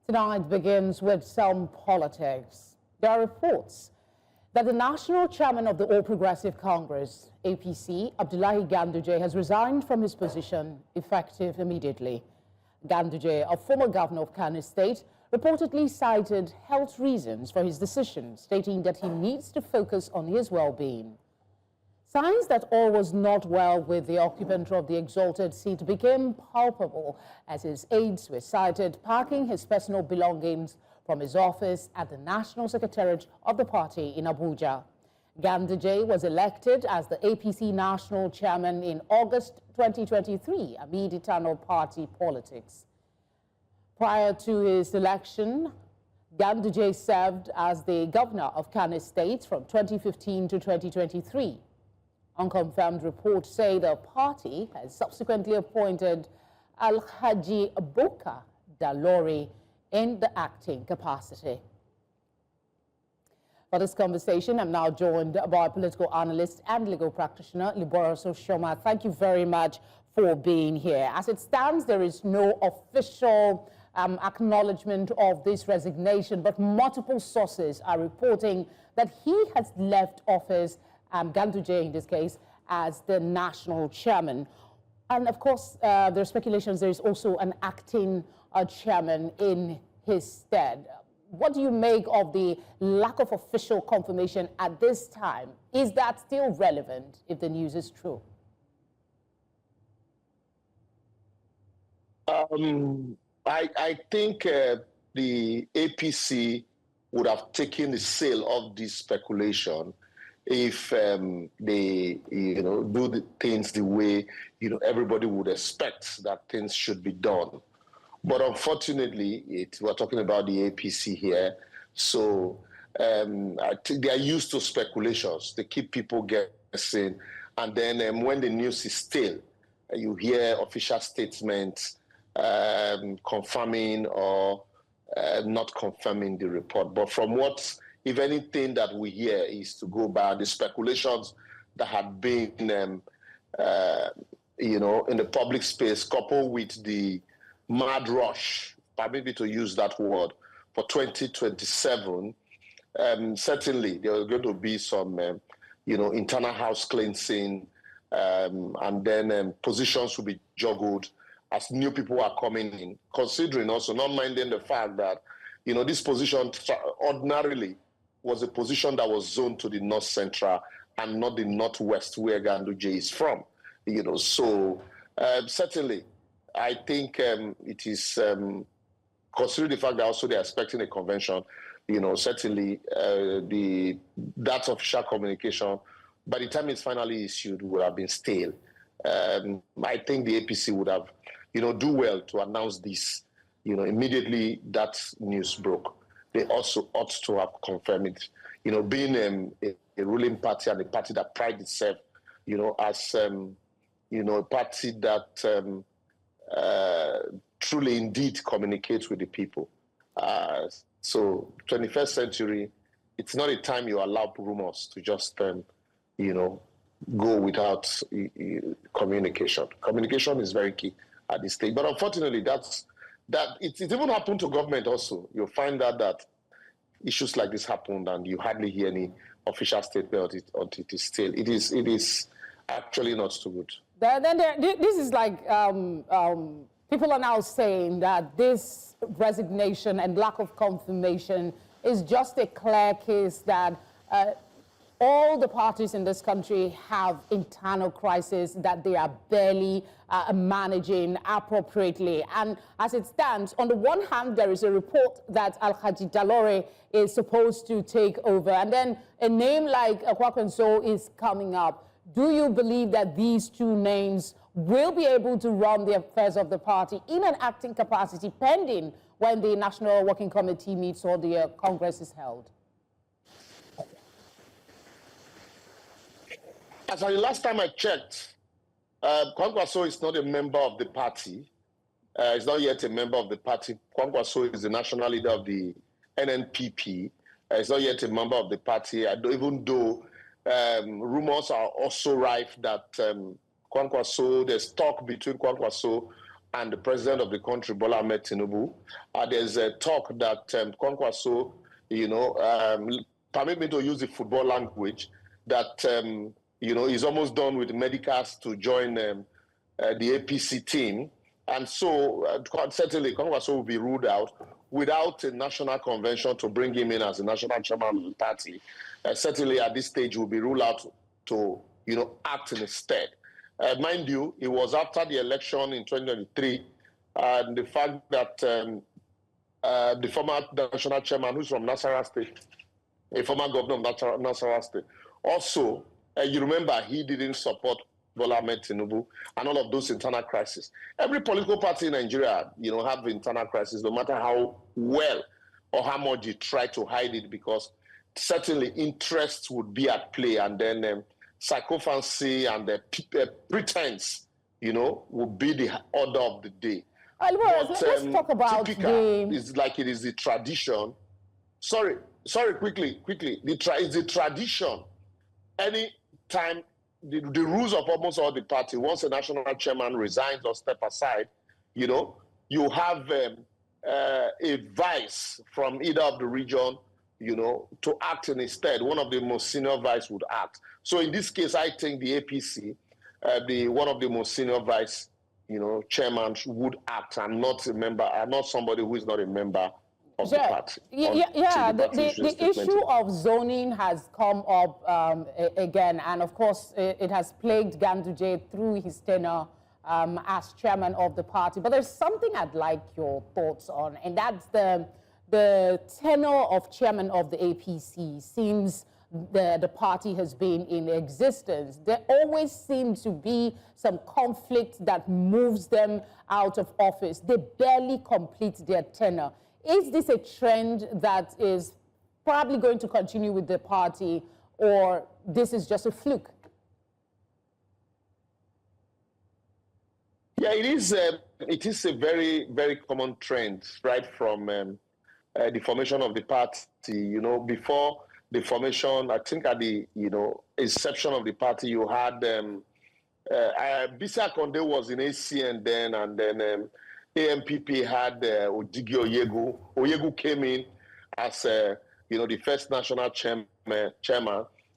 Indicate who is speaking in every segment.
Speaker 1: Tonight begins with some politics. There are reports that the national chairman of the All Progressive Congress, APC, Abdullahi Ganduje, has resigned from his position effective immediately. Ganduje, a former governor of Kano State, reportedly cited health reasons for his decision, stating that he needs to focus on his well-being. Signs that all was not well with the occupant of the exalted seat became palpable as his aides were cited packing his personal belongings from his office at the National Secretariat of the party in Abuja. Ganduje was elected as the APC national chairman in August 2023 amid internal party politics. Prior to his election, Ganduje served as the governor of Kano State from 2015 to 2023. Unconfirmed reports say the party has subsequently appointed Alhaji Abubakar Dalori in the acting capacity. For this conversation, I'm now joined by political analyst and legal practitioner Liboros Oshoma. Thank you very much for being here. As it stands, there is no official acknowledgement of this resignation, but multiple sources are reporting that he has left office, Ganduje in this case, as the national chairman. And of course, there are speculations there is also an acting chairman in his stead. What do you make of the lack of official confirmation at this time? Is that still relevant if the news is true?
Speaker 2: I think the APC would have taken the sale of this speculation if they, do the things the way, everybody would expect that things should be done. But unfortunately, we're talking about the APC here. So I think they are used to speculations. They keep people guessing. And then when the news is stale, you hear official statements confirming or not confirming the report. But from what, if anything that we hear is to go by the speculations that had been, in the public space, coupled with the mad rush, permit me to use that word, for 2027, certainly there are going to be some, internal house cleansing, and then positions will be juggled as new people are coming in, considering also, not minding the fact that, this position ordinarily was a position that was zoned to the North Central and not the Northwest where Ganduje is from. So certainly, I think it is, considering the fact that also they're expecting a convention, certainly that official communication, by the time it's finally issued, would have been stale. I think the APC would have, do well to announce this, immediately that news broke. They also ought to have confirmed it. Being a ruling party and a party that prides itself, as, a party that truly indeed communicates with the people. So 21st century, it's not a time you allow rumors to just, go without communication. Communication is very key at this stage. But unfortunately, it even happened to government also. You'll find out that issues like this happened and you hardly hear any official statement until it is still. It is actually not so good.
Speaker 1: This is like people are now saying that this resignation and lack of confirmation is just a clear case that all the parties in this country have internal crises that they are barely managing appropriately. And as it stands, on the one hand, there is a report that Alhaji Dalori is supposed to take over, and then a name like Kwakwanso is coming up. Do you believe that these two names will be able to run the affairs of the party in an acting capacity pending when the National Working Committee meets or the Congress is held?
Speaker 2: As the last time I checked, Kwakwanso is not a member of the party. He's not yet a member of the party. Kwakwanso is the national leader of the NNPP. He's not yet a member of the party, even though rumors are also rife that Kwakwanso, there's talk between Kwakwanso and the president of the country, Bola Ahmed Tinubu. There's a talk that Kwankwaso, permit me to use the football language, that, he's almost done with the medicals to join the APC team. And so certainly Kwankwaso will be ruled out without a national convention to bring him in as the national chairman of the party. Certainly at this stage will be ruled out to, act in his stead. Mind you, it was after the election in 2023, and the fact that the former national chairman, who's from Nasarawa State, a former governor of Nasarawa State, also, you remember, he didn't support Bola Ahmed Tinubu and all of those internal crises. Every political party in Nigeria, have internal crises, no matter how well or how much you try to hide it, because certainly interests would be at play, and then psychophancy and pretense, would be the order of the day.
Speaker 1: Let's talk about
Speaker 2: it's like it is the tradition. Sorry, quickly. It's the tradition. Any time the rules of almost all the party, once a national chairman resigns or step aside, you have a vice from either of the region, to act in his stead. One of the most senior vice would act. So in this case, I think the APC, one of the most senior vice, chairman would act, and not a member, and not somebody who is not a member of the party.
Speaker 1: The issue of zoning has come up again, and of course it has plagued Ganduje through his tenure as chairman of the party. But there's something I'd like your thoughts on, and that's the tenure of chairman of the APC since the party has been in existence. There always seems to be some conflict that moves them out of office. They barely complete their tenure. Is this a trend that is probably going to continue with the party, or this is just a fluke?
Speaker 2: Yeah, it is a very, very common trend, right from the formation of the party. Before the formation, I think at the inception of the party, you had Bisi Akonde was in ACN then, and then AMPP had Odigi Oyegu. Oyegu came in as the first national chairman.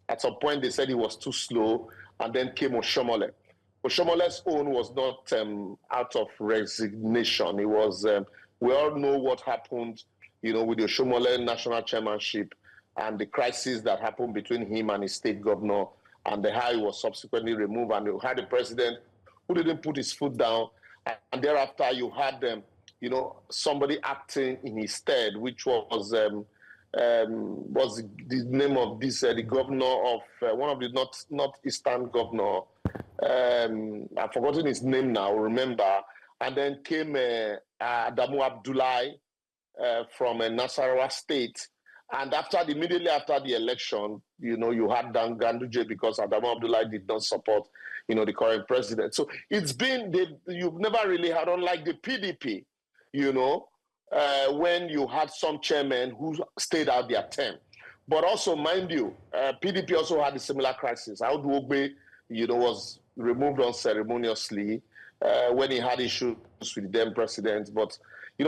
Speaker 2: At some point, they said he was too slow, and then came Oshomole. Oshomole's own was not out of resignation. It was, we all know what happened, with the Oshomole national chairmanship and the crisis that happened between him and his state governor, and how he was subsequently removed, and you had a president who didn't put his foot down, and thereafter you had somebody acting in his stead, which was the name of this, the governor of one of the northeastern governor. I've forgotten his name now, remember. And then came Adamu Abdullahi from Nasarawa State. And immediately after the election, you had Dan Ganduje, because Adamu Abdullahi did not support, the current president. So it's been, you've never really had, unlike the PDP, when you had some chairmen who stayed out their term. But also, mind you, PDP also had a similar crisis. Audu Ogbe, was removed unceremoniously when he had issues with the then president. But,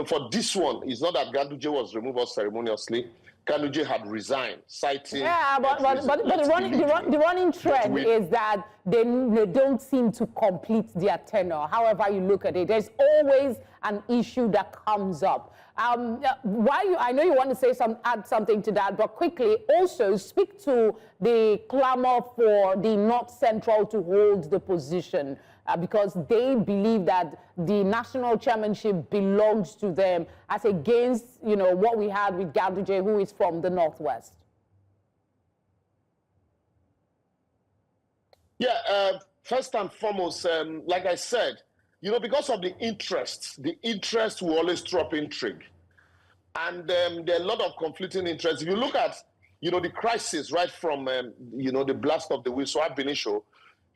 Speaker 2: for this one, it's not that Ganduje was removed unceremoniously. Ganduje had resigned, citing...
Speaker 1: Yeah, but the running trend is that they don't seem to complete their tenure. However you look at it, there's always an issue that comes up. I know you want to say add something to that, but quickly also speak to the clamor for the North Central to hold the position, because they believe that the national chairmanship belongs to them, as against what we had with Ganduje, who is from the Northwest. Yeah,
Speaker 2: first and foremost, like I said, because of the interest will always throw up intrigue. And there are a lot of conflicting interests. If you look at, the crisis right from, the blast of the whistle, ab initio,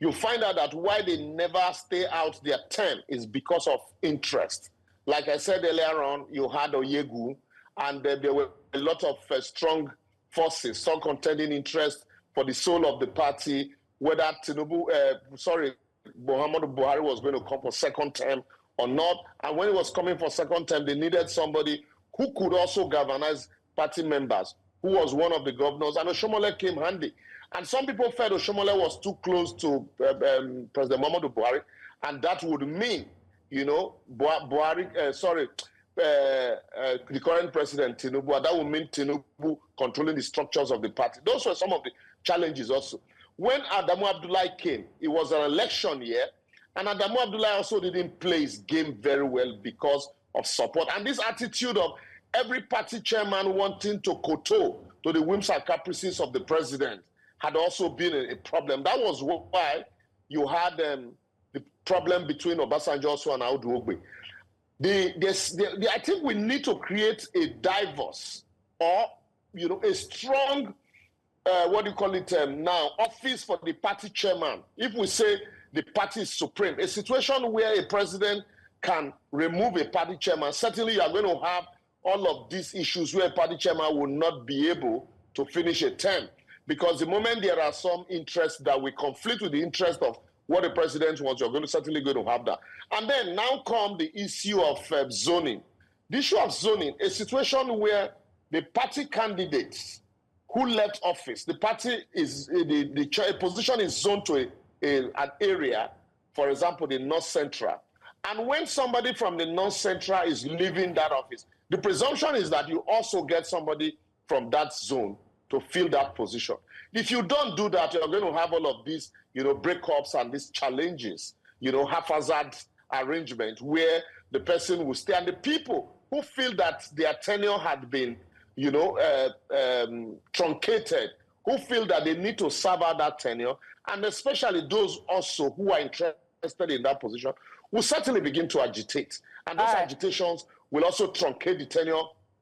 Speaker 2: you find out that why they never stay out their term is because of interest. Like I said earlier on, you had Oyegu, and there were a lot of strong forces, strong contending interests for the soul of the party, whether Muhammadu Buhari was going to come for second term or not. And when it was coming for second term, they needed somebody who could also galvanize party members, who was one of the governors. And Oshomole came handy. And some people felt Oshomole was too close to President Muhammadu Buhari, and that would mean, you know, the current president, Tinubu, and that would mean Tinubu controlling the structures of the party. Those were some of the challenges also. When Adamu Abdullahi came, it was an election year, and Adamu Abdullahi also didn't play his game very well because of support. And this attitude of every party chairman wanting to kowtow to the whims and caprices of the president had also been a problem. That was why you had the problem between Obasanjo also and Audu Ogbe. I think we need to create a diverse or, you know, a strong, now, office for the party chairman. If we say the party is supreme, a situation where a president can remove a party chairman, certainly you are going to have all of these issues where a party chairman will not be able to finish a term. Because the moment there are some interests that will conflict with the interest of what the president wants, you're certainly going to have that. And then now come the issue of zoning. The issue of zoning, a situation where the party candidates who left office, the party is, the position is zoned to an area, for example, the North Central. And when somebody from the North Central is leaving that office, the presumption is that you also get somebody from that zone to fill that position. If you don't do that, you're going to have all of these, you know, breakups and these challenges, you know, haphazard arrangement where the person will stay. And the people who feel that their tenure had been, you know, truncated, who feel that they need to serve out that tenure, and especially those also who are interested in that position, will certainly begin to agitate. And those agitations will also truncate the tenure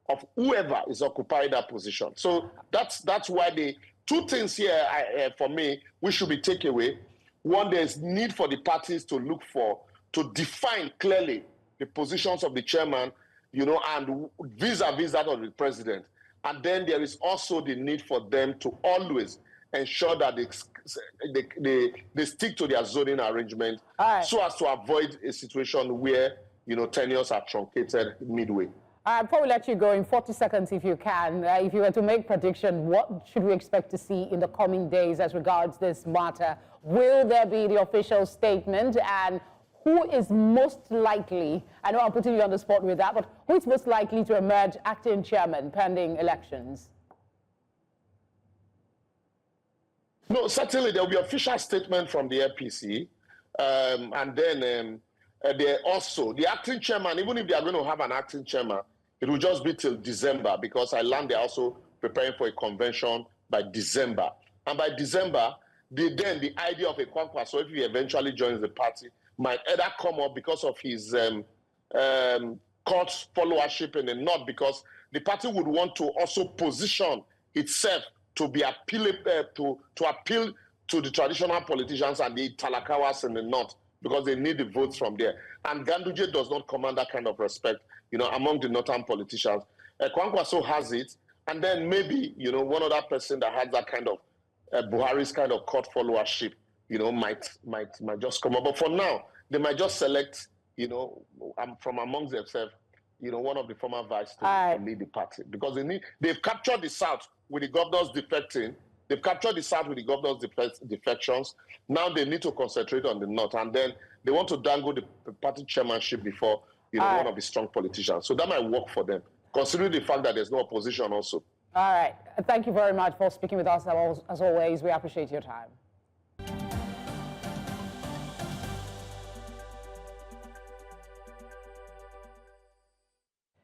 Speaker 2: of whoever is occupying that position. So that's why the two things here, for me, we should be taken away. One, there's need for the parties to look for, to define clearly the positions of the chairman, you know, and vis-a-vis that of the president. And then there is also the need for them to always ensure that they stick to their zoning arrangement so as to avoid a situation where, you know, tenures are truncated midway.
Speaker 1: Before we let you go, in 40 seconds, if you can, if you were to make prediction, what should we expect to see in the coming days as regards this matter? Will there be the official statement? And who is most likely, I know I'm putting you on the spot with that, but who is most likely to emerge acting chairman pending elections?
Speaker 2: No, certainly there will be official statement from the FPC. And then also, the acting chairman, even if they are going to have an acting chairman, it will just be till December, because I learned they're also preparing for a convention by December. And by December, then the idea of a Kwankwa, so if he eventually joins the party, might either come up because of his court followership in the North, because the party would want to also position itself to be appeal to the traditional politicians and the Talakawas in the North, because they need the votes from there. And Ganduje does not command that kind of respect, you know, among the northern politicians. Kwankwaso has it, and then maybe, you know, one other person that has that kind of Buhari's kind of court followership, you know, might just come up. But for now, they might just select, you know, from amongst themselves, you know, one of the former vice to lead the party, because they've captured the South with the governors defecting. They've captured the South with the governors' defections. Now they need to concentrate on the North, and then they want to dangle the party chairmanship before, you know, one of the strong politicians. So that might work for them, considering the fact that there's no opposition also.
Speaker 1: All right. Thank you very much for speaking with us. As always, we appreciate your time.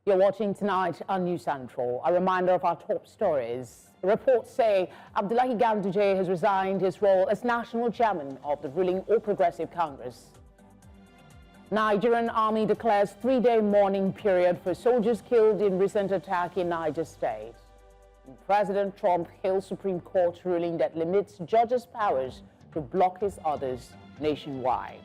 Speaker 1: You're watching tonight on News Central. A reminder of our top stories. Reports say Abdullahi Ganduje has resigned his role as national chairman of the ruling All Progressive Congress. Nigerian army declares 3-day mourning period for soldiers killed in recent attack in Niger State. President Trump hails Supreme Court ruling that limits judges' powers to block his orders nationwide.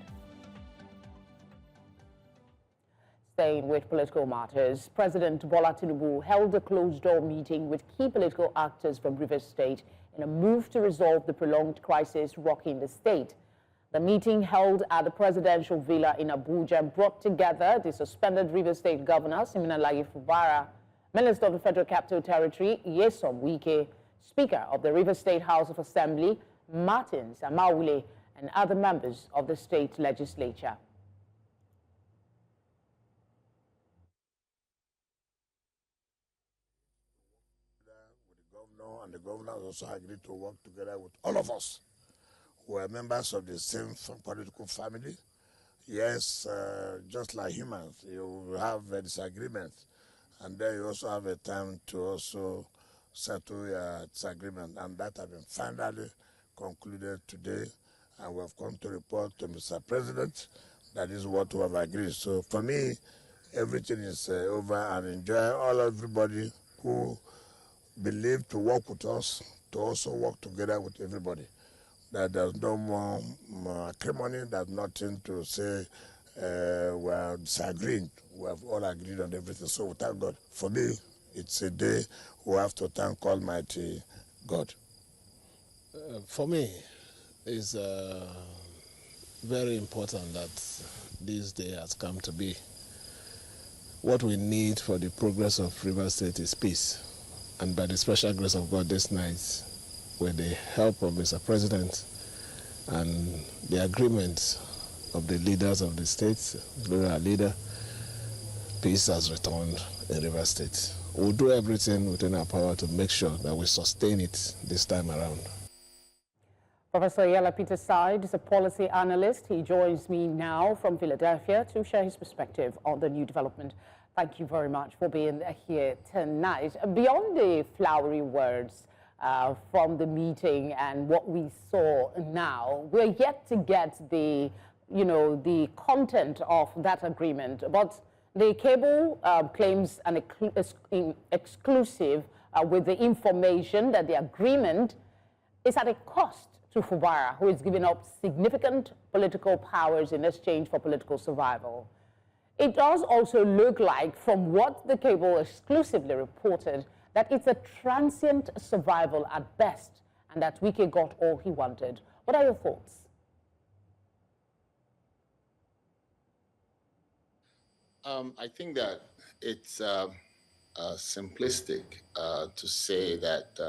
Speaker 1: Staying with political matters, President Bola Tinubu held a closed-door meeting with key political actors from Rivers State in a move to resolve the prolonged crisis rocking the state. The meeting held at the presidential villa in Abuja brought together the suspended Rivers State Governor, Siminalayi Fubara, Minister of the Federal Capital Territory, Nyesom Wike, Speaker of the Rivers State House of Assembly, Martin Samawule, and other members of the state legislature.
Speaker 3: With the governor, and the governor also agreed to work together with all of us who are members of the same political family. Yes, just like humans, you have a disagreement, and then you also have a time to also settle your disagreement, and that has been finally concluded today, and we have come to report to Mr. President that is what we have agreed. So for me, everything is over, and enjoy everybody who believe to work with us, to also work together with everybody. That there's no more acrimony, there's nothing to say we are disagreeing. We have all agreed on everything. So we thank God. For me, it's a day we have to thank Almighty God.
Speaker 4: For me, it's very important that this day has come to be. What we need for the progress of Rivers State is peace. And by the special grace of God this night, with the help of Mr. President and the agreement of the leaders of the states, including our leader, peace has returned in Rivers State. We'll do everything within our power to make sure that we sustain it this time around.
Speaker 1: Professor Yala Peter Side is a policy analyst. He joins me now from Philadelphia to share his perspective on the new development. Thank you very much for being here tonight. Beyond the flowery words from the meeting and what we saw now, we're yet to get the, the content of that agreement. But the cable claims an exclusive with the information that the agreement is at a cost to Fubara, who is giving up significant political powers in exchange for political survival. It does also look like, from what the cable exclusively reported, that it's a transient survival at best, and that Wike got all he wanted. What are your thoughts?
Speaker 5: I think that it's simplistic to say that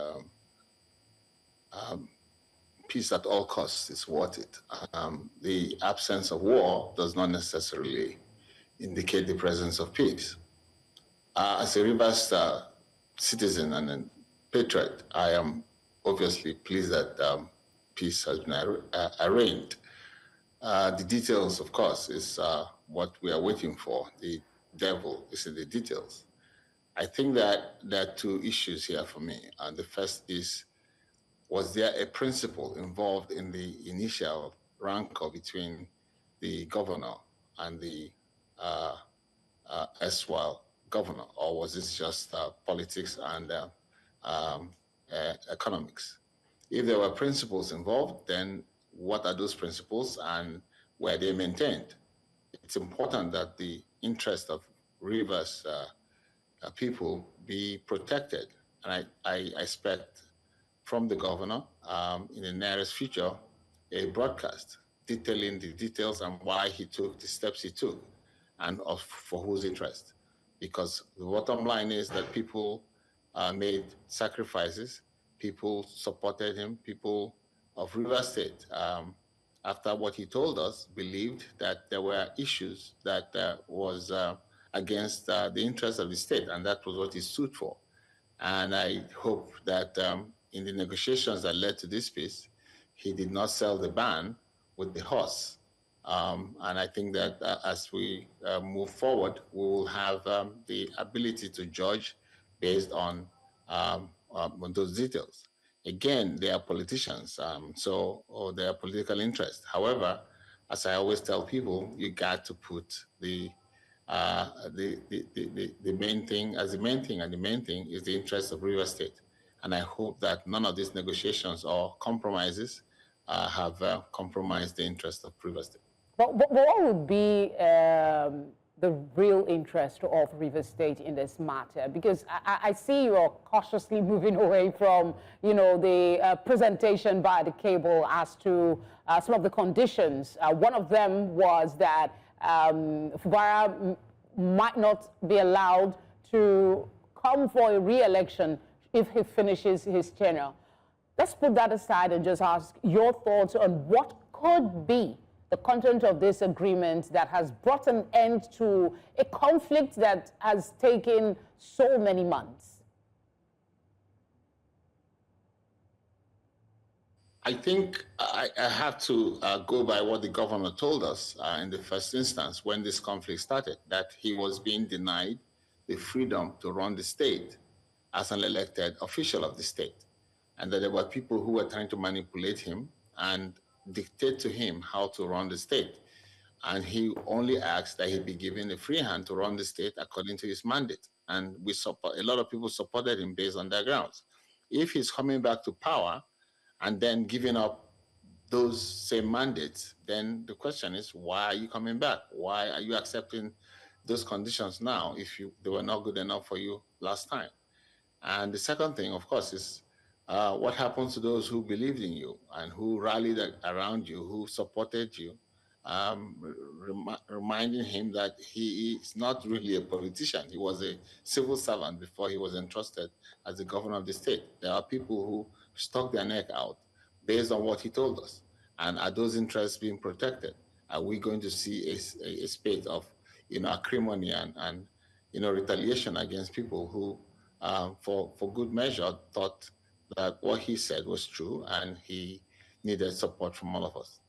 Speaker 5: peace at all costs is worth it. The absence of war does not necessarily indicate the presence of peace. As a Rivers citizen and a patriot, I am obviously pleased that peace has been arranged. The details, of course, is what we are waiting for. The devil is in the details. I think that there are two issues here for me. The first is, was there a principle involved in the initial rancor between the governor and the erstwhile governor, or was this just politics and economics? If there were principles involved, then what are those principles and were they maintained? It's important that the interest of Rivers people be protected, and I expect from the governor in the nearest future a broadcast detailing the details and why he took the steps he took and for whose interest. Because the bottom line is that people made sacrifices, people supported him, people of Rivers State, after what he told us, believed that there were issues that was against the interests of the state, and that was what he stood for. And I hope that in the negotiations that led to this peace, he did not sell the ban with the horse. And I think that as we move forward, we will have the ability to judge based on those details. Again, they are politicians, or they are political interests. However, as I always tell people, you got to put the main thing as the main thing, and the main thing is the interest of Rivers State. And I hope that none of these negotiations or compromises have compromised the interest of Rivers State.
Speaker 1: But what would be the real interest of Rivers State in this matter? Because I see you're cautiously moving away from, the presentation by the cable as to some of the conditions. One of them was that Fubara might not be allowed to come for a re-election if he finishes his tenure. Let's put that aside and just ask your thoughts on what could be the content of this agreement that has brought an end to a conflict that has taken so many months.
Speaker 5: I think I have to go by what the governor told us in the first instance when this conflict started, that he was being denied the freedom to run the state as an elected official of the state, and that there were people who were trying to manipulate him and dictate to him how to run the state. And he only asked that he be given a free hand to run the state according to his mandate. And a lot of people supported him based on their grounds. If he's coming back to power and then giving up those same mandates, then the question is, why are you coming back? Why are you accepting those conditions now if they were not good enough for you last time? And the second thing, of course, is what happens to those who believed in you and who rallied around you, who supported you, reminding him that he is not really a politician. He was a civil servant before he was entrusted as the governor of the state. There are people who stuck their neck out based on what he told us. And are those interests being protected? Are we going to see a spate of acrimony and retaliation against people who, for good measure, thought that what he said was true and he needed support from all of us?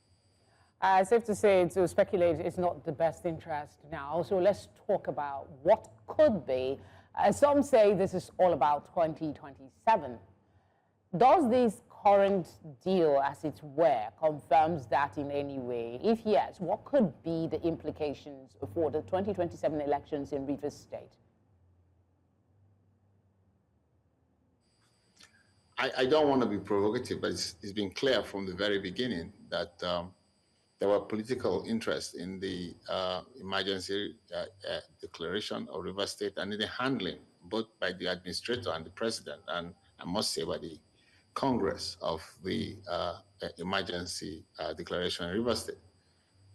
Speaker 1: Safe to say, to speculate is not the best interest now. So let's talk about what could be. Some say this is all about 2027. Does this current deal, as it were, confirms that in any way? If yes, what could be the implications for the 2027 elections in Rivers State?
Speaker 5: I don't want to be provocative, but it's been clear from the very beginning that there were political interests in the emergency declaration of Rivers State and in the handling, both by the administrator and the president, and I must say by the Congress, of the emergency declaration in Rivers State.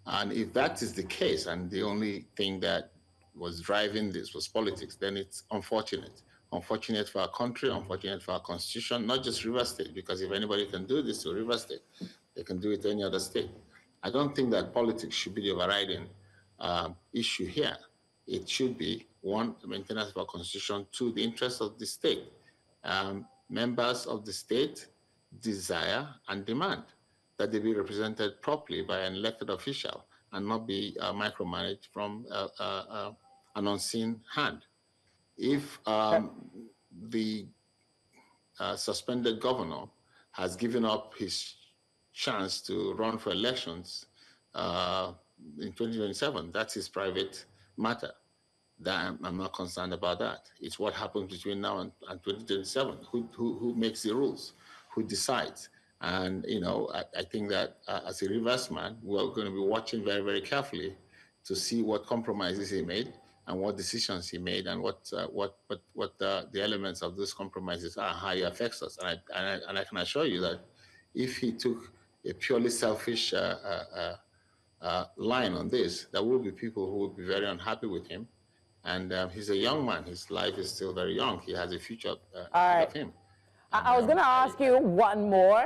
Speaker 5: And if that is the case, and the only thing that was driving this was politics, then it's unfortunate. Unfortunate for our country, unfortunate for our constitution, not just Rivers State, because if anybody can do this to Rivers State, they can do it to any other state. I don't think that politics should be the overriding issue here. It should be, one, the maintenance of our constitution, two, the interests of the state. Members of the state desire and demand that they be represented properly by an elected official and not be micromanaged from an unseen hand. If the suspended governor has given up his chance to run for elections in 2027, that's his private matter. I'm not concerned about that. It's what happens between now and 2027. Who makes the rules? Who decides? And I think that as a Rivers man, we're going to be watching very, very carefully to see what compromises he made and what decisions he made, and what the elements of those compromises are, how it affects us. And I can assure you that if he took a purely selfish line on this, there will be people who will be very unhappy with him. And he's a young man. His life is still very young. He has a future ahead of him.
Speaker 1: I was going to ask you one more,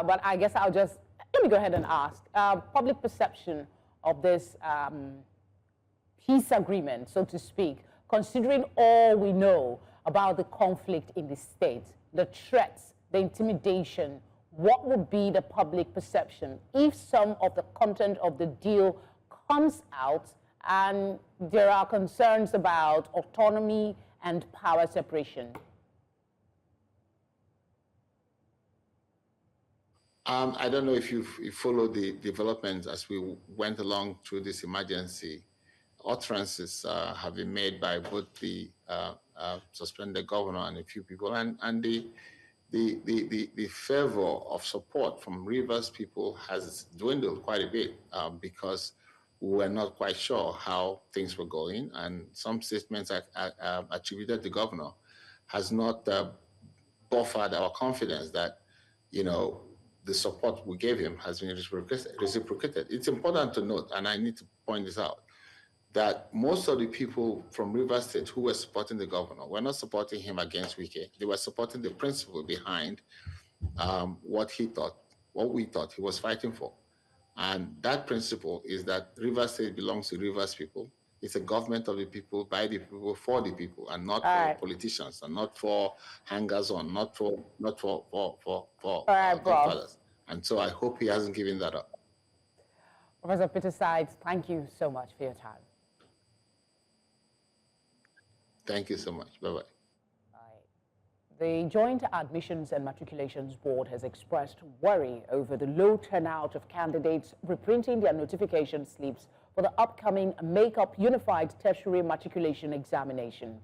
Speaker 1: but I guess let me go ahead and ask. Public perception of this peace agreement, so to speak, considering all we know about the conflict in the state, the threats, the intimidation, what would be the public perception if some of the content of the deal comes out and there are concerns about autonomy and power separation?
Speaker 5: I don't know if you followed the developments as we went along through this emergency. Utterances have been made by both the suspended governor and a few people, and the fervor of support from Rivers people has dwindled quite a bit because we were not quite sure how things were going, and some statements attributed to the governor has not buffered our confidence that, the support we gave him has been reciprocated. It's important to note, and I need to point this out, that most of the people from Rivers State who were supporting the governor were not supporting him against Wike. They were supporting the principle behind what we thought he was fighting for. And that principle is that Rivers State belongs to Rivers people. It's a government of the people, by the people, for the people, and not for politicians, and not for hangers-on, not for godfathers. And so I hope he hasn't given that up.
Speaker 1: Professor Peter Sides, thank you so much for your time.
Speaker 5: Thank you so much. Bye-bye.
Speaker 1: The Joint Admissions and Matriculations Board has expressed worry over the low turnout of candidates reprinting their notification slips for the upcoming Make-up Unified Tertiary Matriculation Examination.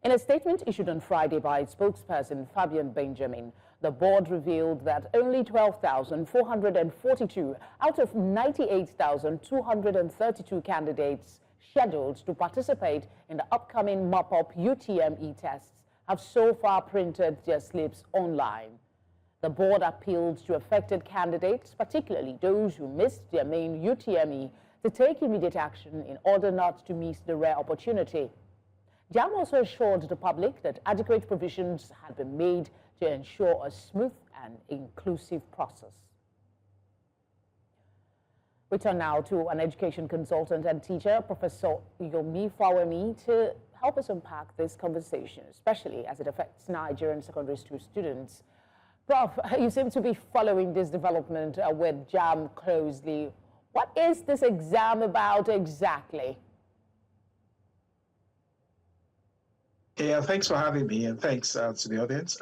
Speaker 1: In a statement issued on Friday by its spokesperson, Fabian Benjamin, the board revealed that only 12,442 out of 98,232 candidates scheduled to participate in the upcoming MOPUP UTME tests have so far printed their slips online. The board appealed to affected candidates, particularly those who missed their main UTME, to take immediate action in order not to miss the rare opportunity. JAM also assured the public that adequate provisions had been made to ensure a smooth and inclusive process. We turn now to an education consultant and teacher, Professor Yomi Fawemi, to help us unpack this conversation, especially as it affects Nigerian secondary school students. Prof, you seem to be following this development with JAM closely. What is this exam about exactly?
Speaker 6: Yeah, thanks for having me, and thanks to the audience.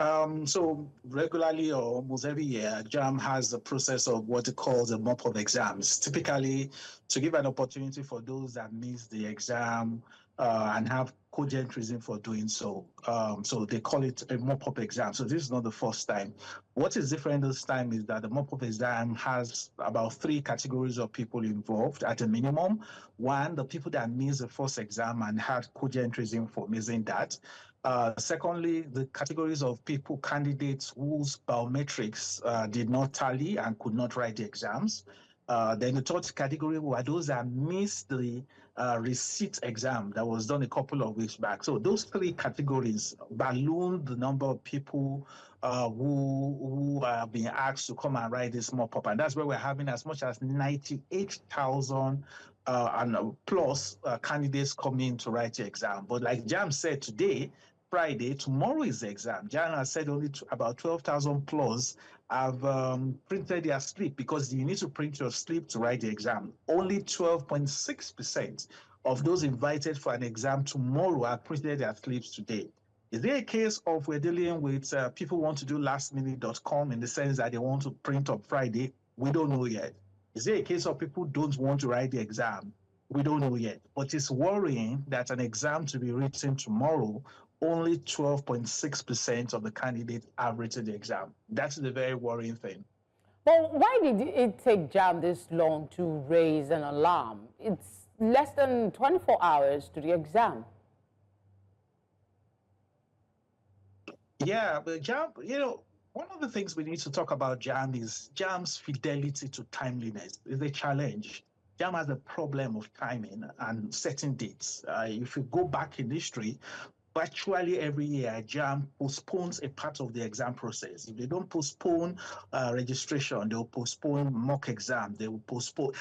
Speaker 6: So regularly or almost every year, JAM has the process of what it calls a mop-up exams, typically to give an opportunity for those that miss the exam and have cogent reason for doing so. So they call it a mop-up exam. So this is not the first time. What is different this time is that the mop-up exam has about 3 categories of people involved at a minimum. One, the people that missed the first exam and had cogent reason for missing that. Secondly, the categories of people, candidates whose biometrics did not tally and could not write the exams. Then the third category were those that missed the receipt exam that was done a couple of weeks back. So those 3 categories ballooned the number of people who are being asked to come and write this mop-up. And that's where we're having as much as 98,000 and plus candidates coming to write the exam. But like JAM said today, Friday, tomorrow is the exam. JAM has said only about 12,000 plus have printed their slip, because you need to print your slip to write the exam. Only 12.6% of those invited for an exam tomorrow have printed their slips today. Is there a case of we're dealing with people want to do lastminute.com in the sense that they want to print on Friday? We don't know yet. Is there a case of people don't want to write the exam? We don't know yet. But it's worrying that an exam to be written tomorrow, only 12.6% of the candidates have written the exam. That's the very worrying thing.
Speaker 1: Well, why did it take JAM this long to raise an alarm? It's less than 24 hours to the exam.
Speaker 6: Yeah, but JAM, one of the things we need to talk about JAM is JAM's fidelity to timeliness is a challenge. JAM has a problem of timing and setting dates. If you go back in history, virtually every year, JAM postpones a part of the exam process. If they don't postpone registration, they will postpone mock exam, they will postpone.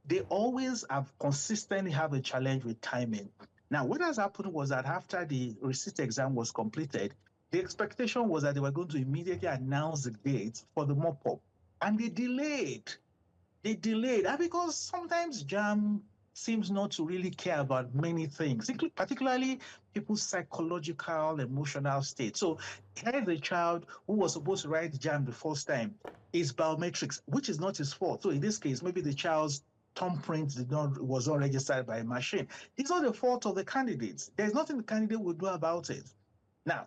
Speaker 6: They always consistently have a challenge with timing. Now, what has happened was that after the receipt exam was completed, the expectation was that they were going to immediately announce the date for the mop-up. And they delayed. And because sometimes JAM seems not to really care about many things, particularly people's psychological, emotional state. So here's a child who was supposed to write JAM the first time, his biometrics, which is not his fault. So in this case, maybe the child's thumbprint was not registered by a machine. It's not the fault of the candidates. There's nothing the candidate would do about it. Now,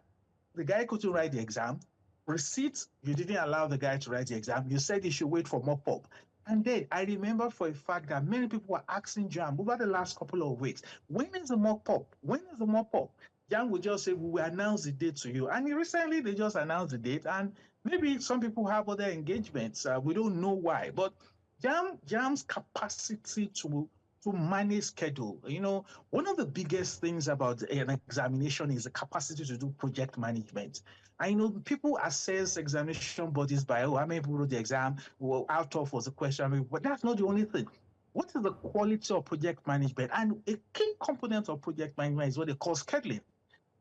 Speaker 6: the guy couldn't write the exam. Receipt, you didn't allow the guy to write the exam. You said he should wait for mop-up. And then I remember for a fact that many people were asking JAM over the last couple of weeks, when is the mock-up? When is the mock-up? JAM would just say, we will announce the date to you. And recently they just announced the date, and maybe some people have other engagements. We don't know why, but JAM's capacity to manage schedule. You know, one of the biggest things about an examination is the capacity to do project management. I know people assess examination bodies by, how many people wrote the exam, well, how tough was the question, but that's not the only thing. What is the quality of project management? And a key component of project management is what they call scheduling.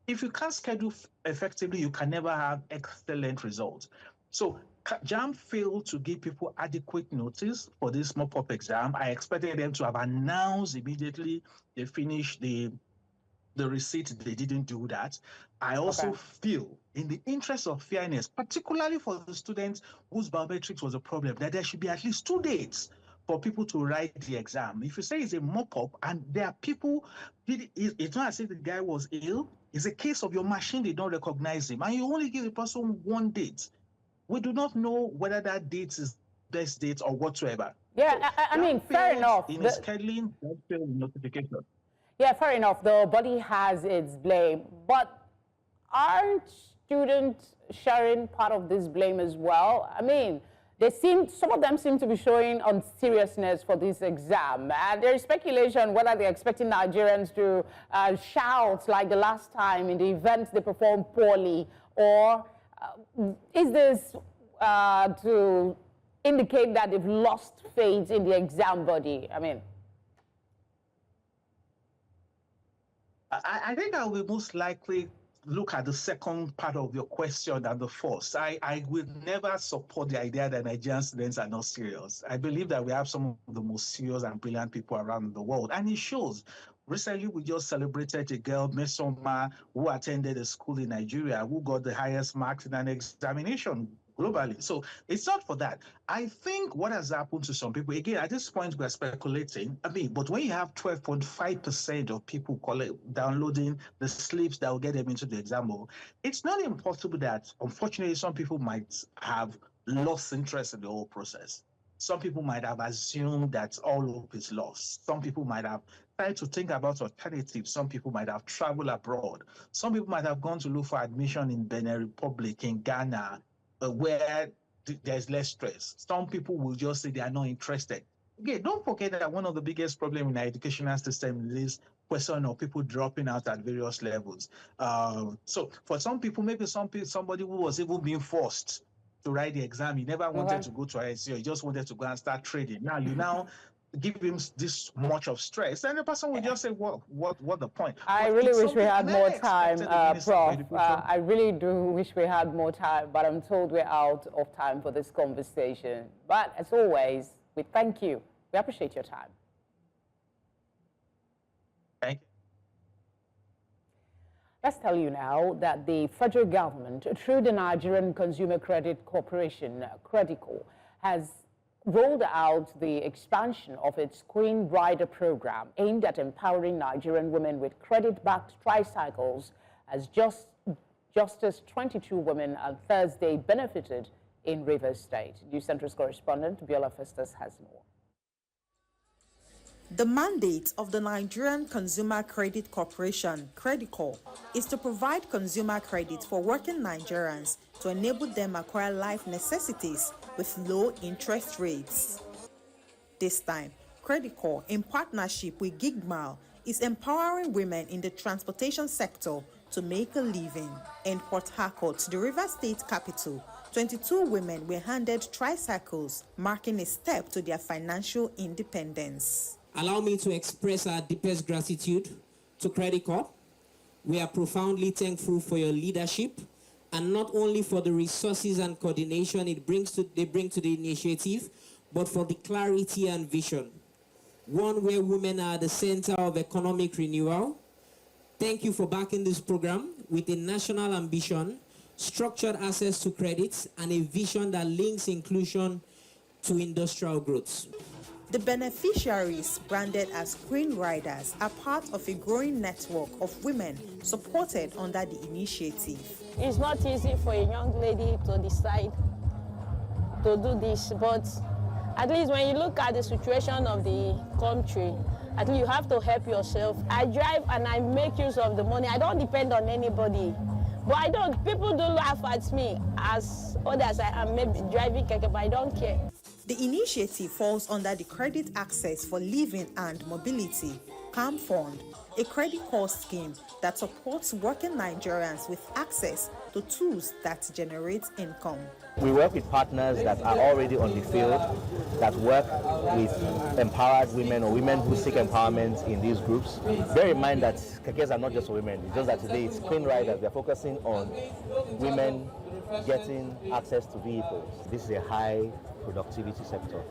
Speaker 6: If you can't schedule effectively, you can never have excellent results. So JAM failed to give people adequate notice for this mop-up exam. I expected them to have announced immediately they finished the receipt. They didn't do that. I also feel, in the interest of fairness, particularly for the students whose biometrics was a problem, that there should be at least 2 dates for people to write the exam. If you say it's a mop-up and there are people, it's not as if the guy was ill. It's a case of your machine did not recognize him, and you only give a person 1 date. We do not know whether that date is best date or whatsoever.
Speaker 1: Yeah,
Speaker 6: so
Speaker 1: I mean, fair enough.
Speaker 6: In scheduling, notification.
Speaker 1: Yeah, fair enough. The body has its blame, but aren't students sharing part of this blame as well? I mean, some of them seem to be showing unseriousness for this exam. And there is speculation whether they're expecting Nigerians to shout like the last time in the event they perform poorly, or is this to indicate that they've lost faith in the exam body? I mean,
Speaker 6: I think I will most likely look at the second part of your question than the first. I will never support the idea that Nigerian students are not serious. I believe that we have some of the most serious and brilliant people around the world, and it shows. Recently, we just celebrated a girl, Mesoma, who attended a school in Nigeria, who got the highest marks in an examination globally. So it's not for that. I think what has happened to some people, again, at this point, we're speculating. I mean, but when you have 12.5% of people downloading the slips that will get them into the exam hall, it's not impossible that, unfortunately, some people might have lost interest in the whole process. Some people might have assumed that all hope is lost. Some people might have tried to think about alternatives. Some people might have traveled abroad. Some people might have gone to look for admission in Benin Republic, in Ghana, where there's less stress. Some people will just say they are not interested. Again, don't forget that one of the biggest problems in our educational system is question of people dropping out at various levels. So for some people, maybe somebody who was even being forced to write the exam, he never wanted to go to ISC, he just wanted to go and start trading. Now you give him this much of stress, and the person will just say, "What the point?"
Speaker 1: I really wish we had more time, Prof. I really do wish we had more time, but I'm told we're out of time for this conversation. But as always, we thank you. We appreciate your time.
Speaker 6: Thank you.
Speaker 1: Let's tell you now that the federal government, through the Nigerian Consumer Credit Corporation, Credico, has rolled out the expansion of its Queen Rider program aimed at empowering Nigerian women with credit-backed tricycles, as just as 22 women on Thursday benefited in Rivers State. News Center's correspondent Biola Festus has more.
Speaker 7: The mandate of the Nigerian Consumer Credit Corporation, Credico, is to provide consumer credit for working Nigerians to enable them acquire life necessities with low interest rates. This time, Credico, in partnership with Gigmal, is empowering women in the transportation sector to make a living. In Port Harcourt, the River State capital, 22 women were handed tricycles, marking a step to their financial independence.
Speaker 8: Allow me to express our deepest gratitude to Credico. We are profoundly thankful for your leadership, and not only for the resources and coordination they bring to the initiative, but for the clarity and vision. One where women are at the center of economic renewal. Thank you for backing this program with a national ambition, structured access to credits, and a vision that links inclusion to industrial growth.
Speaker 7: The beneficiaries, branded as Queen Riders, are part of a growing network of women supported under the initiative.
Speaker 9: It's not easy for a young lady to decide to do this, but At least when you look at the situation of the country, at least you have to help yourself. I drive and I make use of the money. I don't depend on anybody. But people do laugh at me as old as I am, maybe driving keke, but I don't care.
Speaker 7: The initiative falls under the Credit Access for Living and Mobility (CAM Fund), a credit card scheme that supports working Nigerians with access to tools that generate income.
Speaker 10: We work with partners that are already on the field, that work with empowered women or women who seek empowerment in these groups. Bear in mind that kekes are not just for women, it's just that today it's clean riders. They're focusing on women getting access to vehicles. This is a high productivity sector,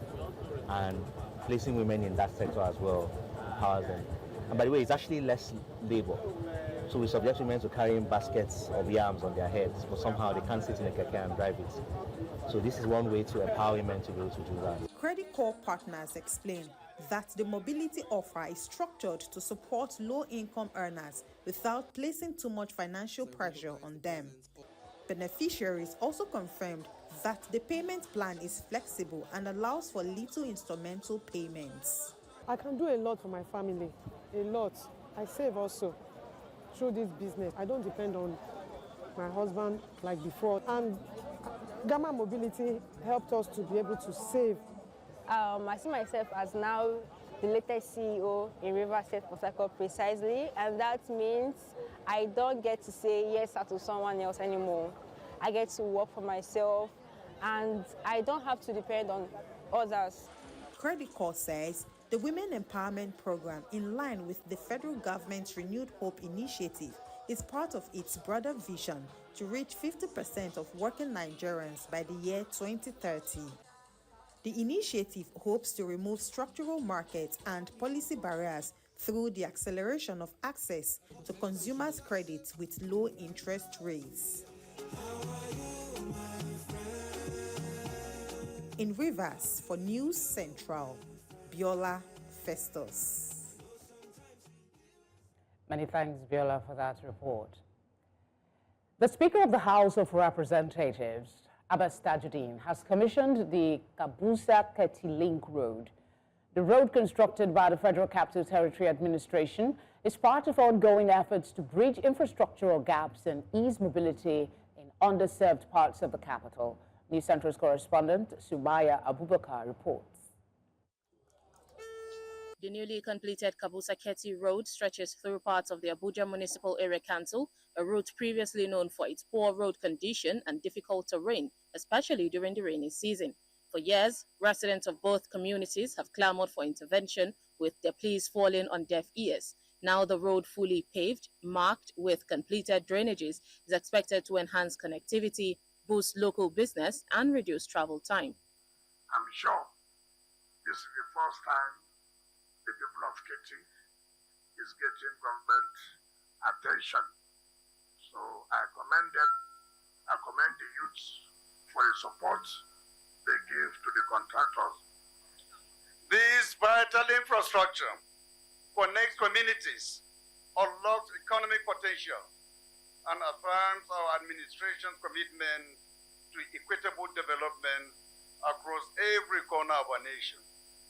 Speaker 10: and placing women in that sector as well empowers them. And by the way, it's actually less labor. So we subject women to carrying baskets of yams on their heads, but somehow they can't sit in a keke and drive it. So this is one way to empower women to be able to do that.
Speaker 7: Credit Corps partners explain that the mobility offer is structured to support low-income earners without placing too much financial pressure on them. Beneficiaries also confirmed that the payment plan is flexible and allows for little instrumental payments.
Speaker 11: I can do a lot for my family, a lot. I save also through this business. I don't depend on my husband like before. And Gamma Mobility helped us to be able to save.
Speaker 9: I see myself as now the latest CEO in Rivers State Port Harcourt precisely, and that means I don't get to say yes to someone else anymore. I get to work for myself, and I don't have to depend on others.
Speaker 7: Credit Corps says the Women Empowerment Program, in line with the federal government's Renewed Hope initiative, is part of its broader vision to reach 50% of working Nigerians by the year 2030. The initiative hopes to remove structural market and policy barriers through the acceleration of access to consumers' credit with low interest rates. In Rivers, for News Central, Biola Festus.
Speaker 1: Many thanks, Biola, for that report. The Speaker of the House of Representatives, Abbas Tajuddin, has commissioned the Kabusa-Keti Link Road. The road, constructed by the Federal Capital Territory Administration, is part of ongoing efforts to bridge infrastructural gaps and ease mobility in underserved parts of the capital. News Central's correspondent Subaya Abubakar reports.
Speaker 12: The newly completed Kabusa-Keti Road stretches through parts of the Abuja Municipal Area Council, a route previously known for its poor road condition and difficult terrain, especially during the rainy season. For years, residents of both communities have clamored for intervention, with their pleas falling on deaf ears. Now the road, fully paved, marked with completed drainages, is expected to enhance connectivity, boost local business, and reduce travel time.
Speaker 13: I'm sure this is the first time the people of Keti is getting government attention. So I commend them. I commend the youths for the support they give to the contractors.
Speaker 14: This vital infrastructure connects communities, unlocks economic potential, and affirms our administration's commitment to equitable development across every corner of our nation.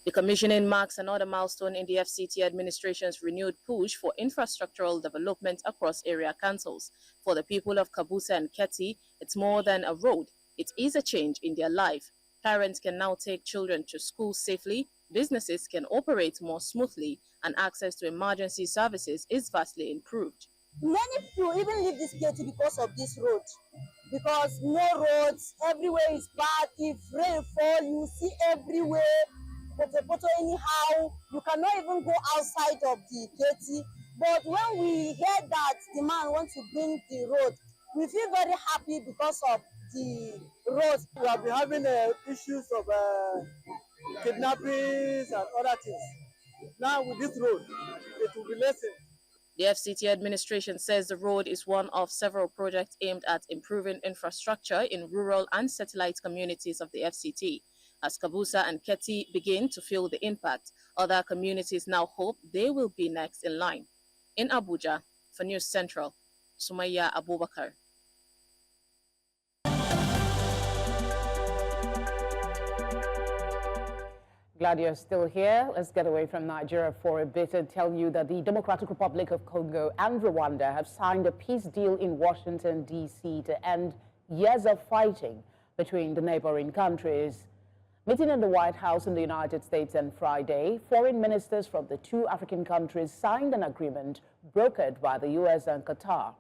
Speaker 12: The commissioning marks another milestone in the FCT administration's renewed push for infrastructural development across area councils. For the people of Kabusa and Keti, it's more than a road. It is a change in their life. Parents can now take children to school safely, businesses can operate more smoothly, and access to emergency services is vastly improved.
Speaker 15: Many people even leave this Keti because of this road, because no roads, everywhere is bad. If rain fall, you see everywhere. Poto anyhow, you cannot even go outside of the Keti. But when we hear that the man wants to bring the road, we feel very happy because of the road.
Speaker 16: We have been having issues of kidnappings and other things. Now with this road, it will be lessened.
Speaker 12: The FCT administration says the road is one of several projects aimed at improving infrastructure in rural and satellite communities of the FCT. As Kabusa and Keti begin to feel the impact, other communities now hope they will be next in line. In Abuja, for News Central, Sumaya Abubakar.
Speaker 1: Glad you're still here. Let's get away from Nigeria for a bit and tell you that the Democratic Republic of Congo and Rwanda have signed a peace deal in Washington, D.C. to end years of fighting between the neighboring countries. Meeting in the White House in the United States on Friday, foreign ministers from the two African countries signed an agreement brokered by the U.S. and Qatar.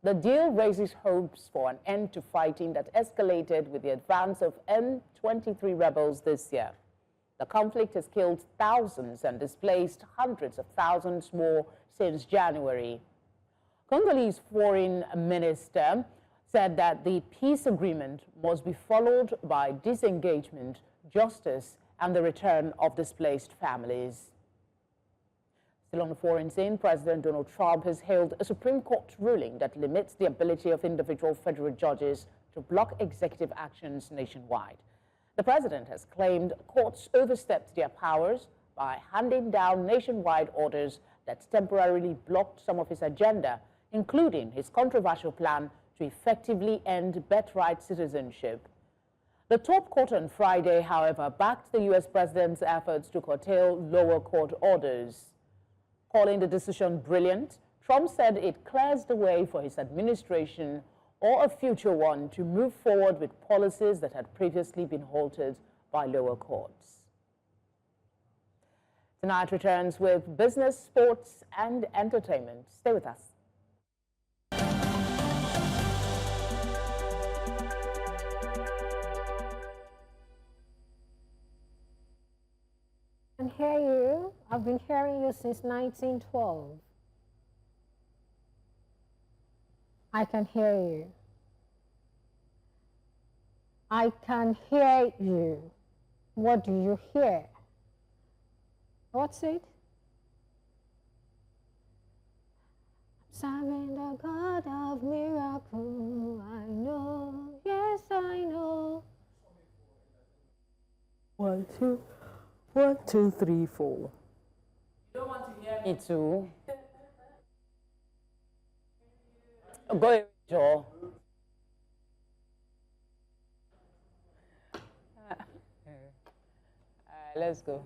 Speaker 1: The deal raises hopes for an end to fighting that escalated with the advance of M23 rebels this year. The conflict has killed thousands and displaced hundreds of thousands more since January. Congolese foreign minister said that the peace agreement must be followed by disengagement, justice, and the return of displaced families. Still on the foreign scene, President Donald Trump has hailed a Supreme Court ruling that limits the ability of individual federal judges to block executive actions nationwide. The president has claimed courts overstepped their powers by handing down nationwide orders that temporarily blocked some of his agenda, including his controversial plan to effectively end birthright citizenship. The top court on Friday, however, backed the U.S. president's efforts to curtail lower court orders. Calling the decision brilliant, Trump said it clears the way for his administration or a future one to move forward with policies that had previously been halted by lower courts. Tonight returns with business, sports, and entertainment. Stay with us.
Speaker 17: I can hear you. I've been hearing you since 1912. I can hear you. I can hear you. What do you hear? What's it? Serving the God of miracle. I know, yes, I know.
Speaker 1: 1, 2, 1, 2, 3, 4. You don't want to hear me too. Go ahead, Joe. Let's go.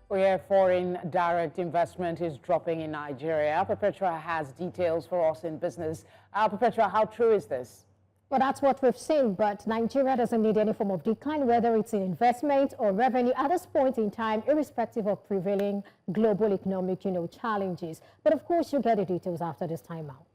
Speaker 1: Where foreign direct investment is dropping in Nigeria. Perpetua has details for us in business. Perpetua, how true is this?
Speaker 17: Well, that's what we've seen, but Nigeria doesn't need any form of decline, whether it's in investment or revenue at this point in time, irrespective of prevailing global economic, challenges. But of course, you'll get the details after this time out.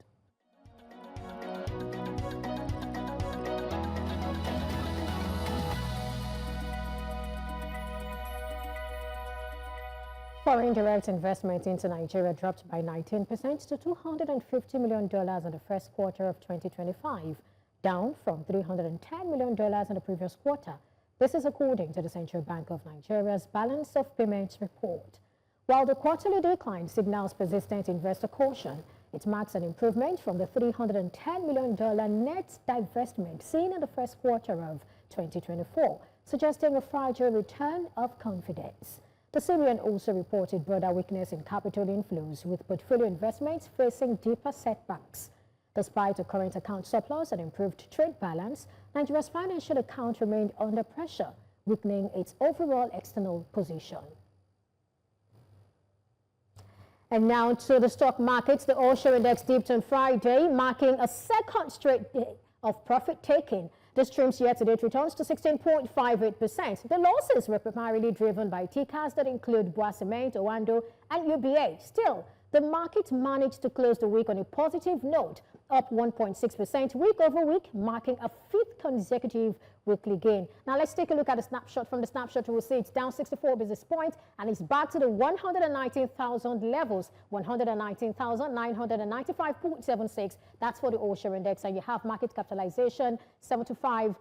Speaker 17: Foreign direct investment into Nigeria dropped by 19% to $250 million in the first quarter of 2025, down from $310 million in the previous quarter. This is according to the Central Bank of Nigeria's Balance of Payments report. While the quarterly decline signals persistent investor caution, it marks an improvement from the $310 million net divestment seen in the first quarter of 2024, suggesting a fragile return of confidence. The CBN also reported broader weakness in capital inflows, with portfolio investments facing deeper setbacks. Despite a current account surplus and improved trade balance, Nigeria's financial account remained under pressure, weakening its overall external position. And now to the stock markets. The all-share index dipped on Friday, marking a second straight day of profit-taking. This trim's year-to-date returns to 16.58%. The losses were primarily driven by TCAS that include Boa Cement, Owando, and UBA. Still, the market managed to close the week on a positive note, up 1.6% week over week, marking a 5th consecutive weekly gain. Now let's take a look at a snapshot. From the snapshot, we will see it's down 64 basis points and it's back to the 119,000 levels, 119,995.76. That's for the all-share index. And you have market capitalization, 75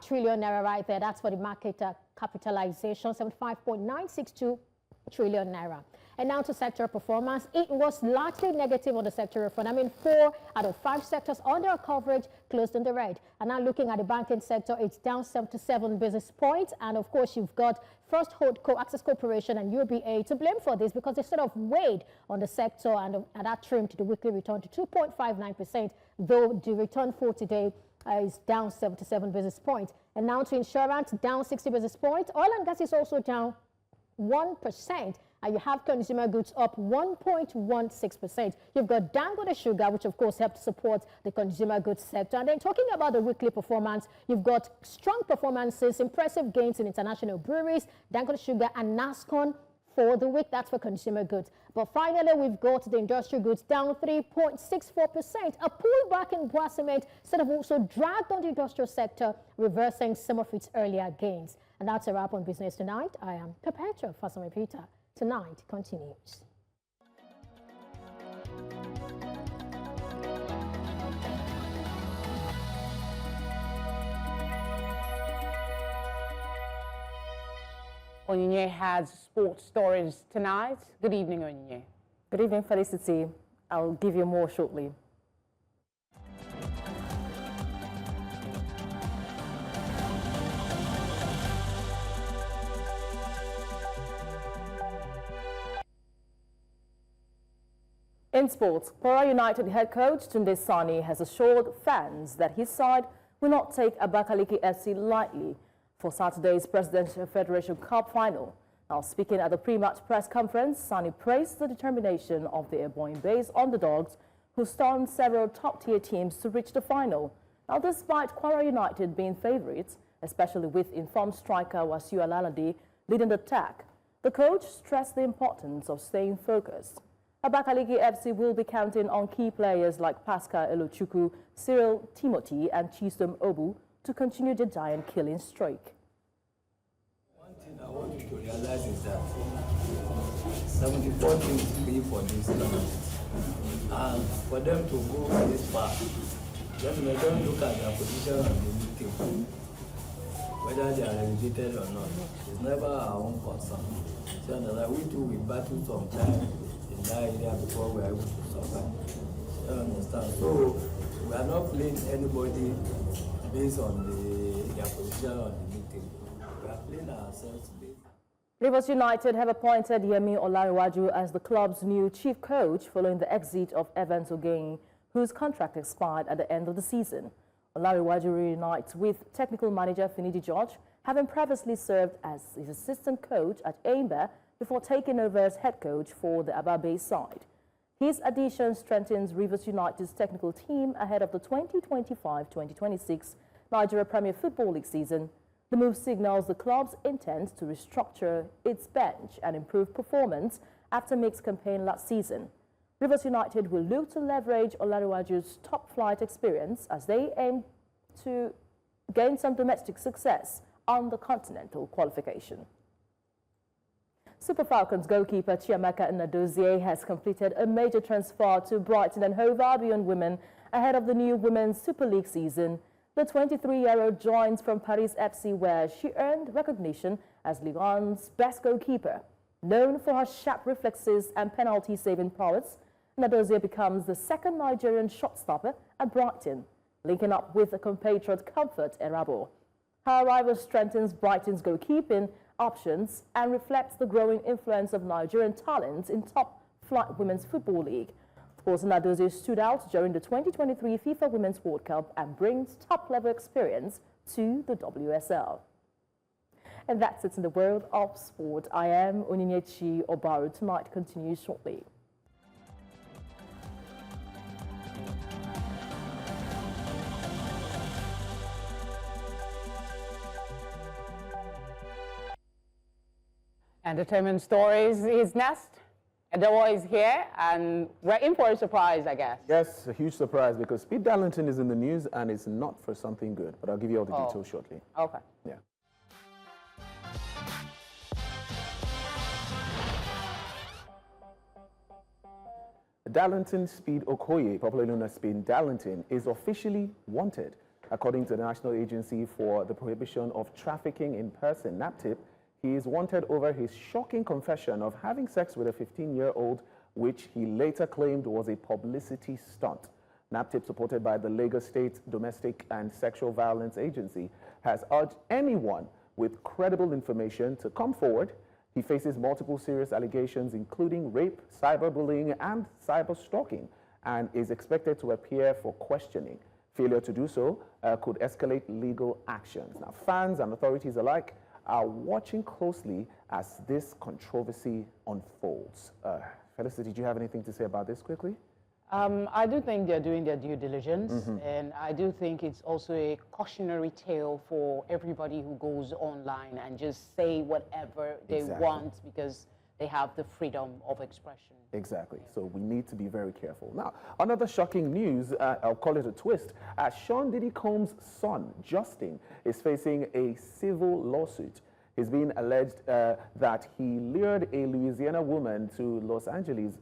Speaker 17: trillion naira right there. That's for the market capitalization, 75.962 trillion naira. And now to sector performance. It was largely negative on the sectoral front. I mean, 4 out of 5 sectors under our coverage closed in the red. And now looking at the banking sector, it's down 77 basis points. And of course, you've got First Holdco, Access Corporation, and UBA to blame for this because they sort of weighed on the sector, and that trimmed the weekly return to 2.59%, though the return for today is down 77 basis points. And now to insurance, down 60 basis points. Oil and gas is also down 1%. And you have consumer goods up 1.16%. You've got Dangote Sugar, which of course helped support the consumer goods sector. And then talking about the weekly performance, you've got strong performances, impressive gains in international breweries, Dangote Sugar and NASCON for the week. That's for consumer goods. But finally, we've got the industrial goods down 3.64%. A pullback in Bois Cement sort of also dragged on the industrial sector, reversing some of its earlier gains. And that's a wrap on Business Tonight. I am Perpetua Fasome Peter. Tonight continues.
Speaker 1: Onyinye has sports stories tonight. Good evening, Onyinye.
Speaker 18: Good evening, Felicity. I'll give you more shortly. In sports, Kwara United head coach Tunde Sani has assured fans that his side will not take Abakaliki FC lightly for Saturday's Presidential Federation Cup final. Now, speaking at the pre-match press conference, Sani praised the determination of the Ebonyi-based underdogs who stunned several top-tier teams to reach the final. Now, despite Kwara United being favourites, especially with informed striker Wasiu Alalade leading the attack, the coach stressed the importance of staying focused. Abakaliki FC will be counting on key players like Pascal Elochukwu, Cyril Timothy and Chistom Obu to continue the giant-killing streak.
Speaker 19: One thing I want you to realize is that 74 teams play for this tournament. And for them to go this far, don't look at their position on the league table. Whether they are relegated or not, it's never our own concern. So that we do, we battle sometimes in that area before we are able to survive. You understand? So we are not playing anybody based on their position on the league table. We are playing ourselves based.
Speaker 18: Rivers United have appointed Yemi Olariwaju as the club's new chief coach following the exit of Evans Okoye, whose contract expired at the end of the season. Olariwaju reunites with technical manager Finidi George, having previously served as his assistant coach at Aimba before taking over as head coach for the Aba-based side. His addition strengthens Rivers United's technical team ahead of the 2025-2026 Nigeria Premier Football League season. The move signals the club's intent to restructure its bench and improve performance after mixed campaign last season. Rivers United will look to leverage Olariwaju's top-flight experience as they aim to gain some domestic success on the continental qualification. Super Falcons goalkeeper Chiamaka Nnadozie has completed a major transfer to Brighton and Hove Albion women ahead of the new Women's Super League season. The 23-year-old joins from Paris FC, where she earned recognition as Ligue 1's best goalkeeper. Known for her sharp reflexes and penalty-saving prowess, Nnadozie becomes the second Nigerian shot-stopper at Brighton, linking up with a compatriot Comfort Erabo. Her arrival strengthens Brighton's goalkeeping options and reflects the growing influence of Nigerian talents in top-flight women's football league. Of course, Nnadozie stood out during the 2023 FIFA Women's World Cup and brings top-level experience to the WSL. And that's it in the world of sport. I am Onyinyechi Obaru. Tonight continues shortly.
Speaker 1: Entertainment stories is next. Adewo is here, and we're in for a surprise, I guess.
Speaker 20: Yes, a huge surprise, because Pete Darlington is in the news, and it's not for something good. But I'll give you all the details shortly.
Speaker 1: Okay.
Speaker 20: Yeah. Darlington Speed Okoye, popularly known as Speed Darlington, is officially wanted. According to the National Agency for the Prohibition of Trafficking in Person, NAPTIP, he is wanted over his shocking confession of having sex with a 15-year-old, which he later claimed was a publicity stunt. NAPTIP, supported by the Lagos State Domestic and Sexual Violence Agency, has urged anyone with credible information to come forward. He faces multiple serious allegations, including rape, cyberbullying, and cyberstalking, and is expected to appear for questioning. Failure to do so could escalate legal actions. Now, fans and authorities alike are watching closely as this controversy unfolds. Felicity, did you have anything to say about this quickly?
Speaker 1: I do think they're doing their due diligence, and I do think it's also a cautionary tale for everybody who goes online and just say whatever they want because they have the freedom of expression.
Speaker 20: Exactly. So we need to be very careful. Now, another shocking news, I'll call it a twist. Sean Diddy Combs' son, Justin, is facing a civil lawsuit. He's been alleged that he lured a Louisiana woman to Los Angeles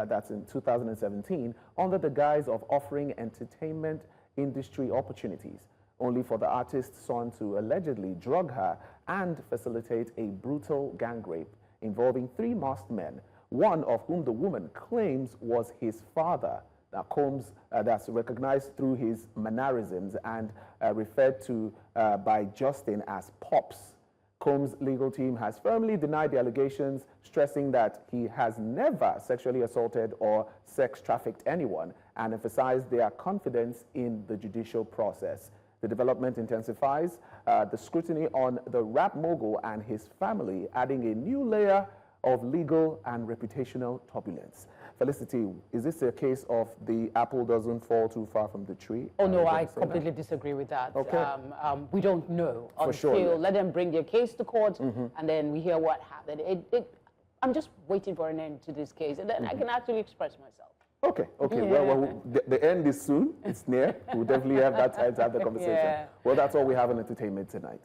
Speaker 20: that's in 2017 under the guise of offering entertainment industry opportunities, only for the artist's son to allegedly drug her and facilitate a brutal gang rape involving 3 masked men, one of whom the woman claims was his father. Now, Combs, that's recognized through his mannerisms and referred to by Justin as Pops. Combs' legal team has firmly denied the allegations, stressing that he has never sexually assaulted or sex trafficked anyone, and emphasized their confidence in the judicial process. The development intensifies the scrutiny on the rap mogul and his family, adding a new layer of legal and reputational turbulence. Felicity, is this a case of the apple doesn't fall too far from the tree?
Speaker 1: Oh, no, I completely disagree with that.
Speaker 20: Okay.
Speaker 1: We don't know
Speaker 20: For
Speaker 1: until
Speaker 20: sure.
Speaker 1: let them bring their case to court, and then we hear what happened. I'm just waiting for an end to this case, and then I can actually express myself.
Speaker 20: Okay, okay.
Speaker 1: Yeah.
Speaker 20: Well, the end is soon. It's near. We'll definitely have that time to have the conversation.
Speaker 1: Yeah.
Speaker 20: Well, that's all we have in entertainment tonight.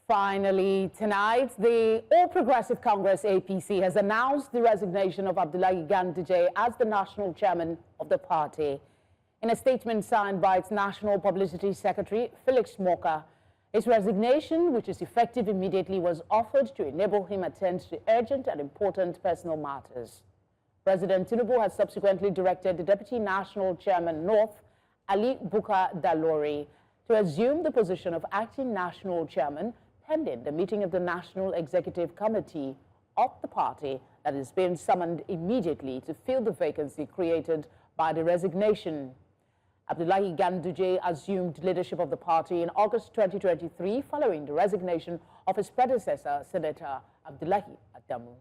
Speaker 1: Finally, tonight, the All Progressive Congress, APC, has announced the resignation of Abdullahi Ganduje as the national chairman of the party. In a statement signed by its National Publicity Secretary, Felix Moka, his resignation, which is effective immediately, was offered to enable him attend to urgent and important personal matters. President Tinubu has subsequently directed the Deputy National Chairman North, Ali Bukar Dalori, to assume the position of acting national chairman pending the meeting of the National Executive Committee of the party that is being summoned immediately to fill the vacancy created by the resignation. Abdullahi Ganduje assumed leadership of the party in August 2023 following the resignation of his predecessor, Senator Abdullahi Adamu.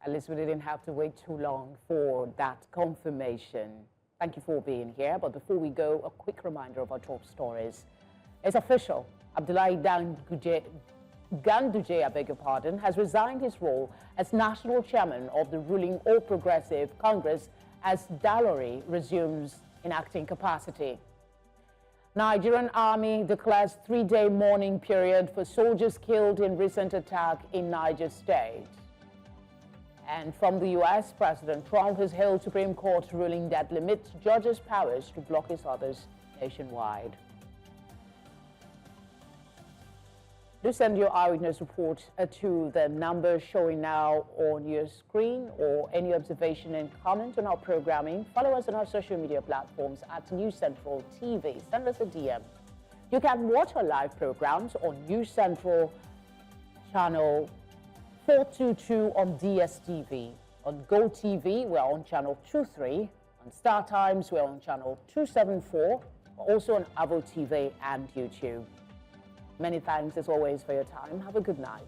Speaker 1: At least we didn't have to wait too long for that confirmation. Thank you for being here. But before we go, a quick reminder of our top stories. It's official. Abdullahi Ganduje, I beg your pardon, has resigned his role as national chairman of the ruling All Progressive Congress as Dalori resumes in acting capacity. Nigerian army declares 3-day mourning period for soldiers killed in recent attack in Niger State. And from the U.S., President Trump has hailed Supreme Court ruling that limits judges' powers to block his orders nationwide. Do send your eyewitness report to the number showing now on your screen, or any observation and comment on our programming. Follow us on our social media platforms at News Central TV. Send us a DM. You can watch our live programs on News Central channel 422 on DSTV. On GoTV, we're on channel 23. On Star Times, we're on channel 274. We're also on Avo TV and YouTube. Many thanks as always for your time. Have a good night.